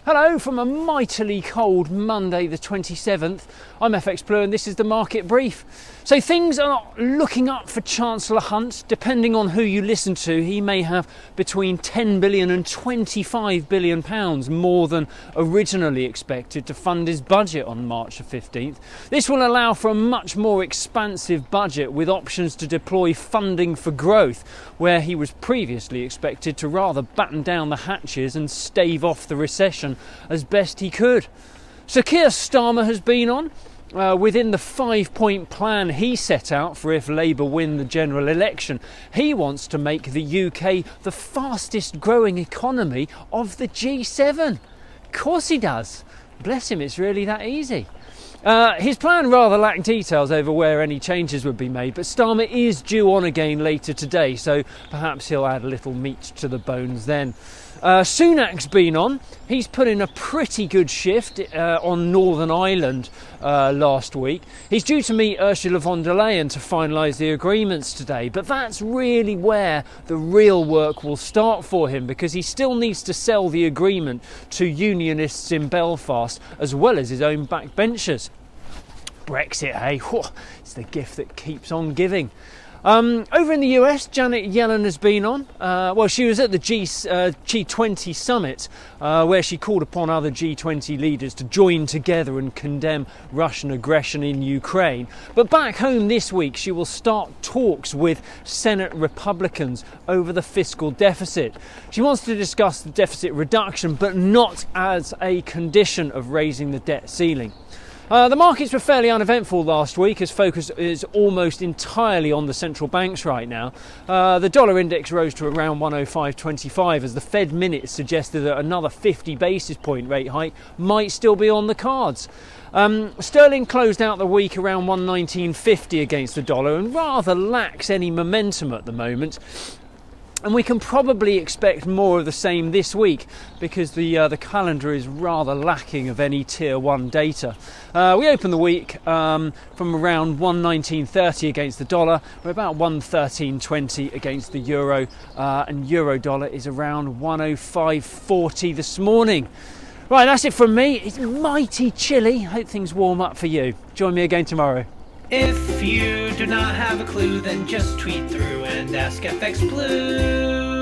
Hello from a mightily cold Monday the 27th. I'm FxPlew and this is the market brief. So things are looking up for Chancellor Hunt. Depending on who you listen to, he may have between 10 billion and 25 billion pounds more than originally expected to fund his budget on March the 15th. This will allow for a much more expansive budget with options to deploy funding for growth, where he was previously expected to rather batten down the hatches and stave off the recession as best he could. So Keir Starmer has been on within the 5-point plan he set out for if Labour win the general election. He wants to make the UK the fastest growing economy of the G7. Of course he does. Bless him, it's really that easy. His plan rather lacked details over where any changes would be made, but Starmer is due on again later today, so perhaps he'll add a little meat to the bones then. Sunak's been on. He's put in a pretty good shift on Northern Ireland last week. He's due to meet Ursula von der Leyen to finalise the agreements today, but that's really where the real work will start for him, because he still needs to sell the agreement to unionists in Belfast as well as his own backbenchers. Brexit, hey? It's the gift that keeps on giving. Over in the US, Janet Yellen has been on. She was at the G20 summit where she called upon other G20 leaders to join together and condemn Russian aggression in Ukraine. But back home this week, she will start talks with Senate Republicans over the fiscal deficit. She wants to discuss the deficit reduction, but not as a condition of raising the debt ceiling. The markets were fairly uneventful last week, as focus is almost entirely on the central banks right now. The dollar index rose to around 105.25 as the Fed minutes suggested that another 50 basis point rate hike might still be on the cards. Sterling closed out the week around 119.50 against the dollar and rather lacks any momentum at the moment. And we can probably expect more of the same this week because the calendar is rather lacking of any tier 1 data. We opened the week from around 119.30 against the dollar. We're about 113.20 against the euro, and euro dollar is around 105.40 this morning. Right, that's it from me. It's mighty chilly. Hope things warm up for you. Join me again tomorrow. If you do not have a clue, then just tweet through and ask FxPlew.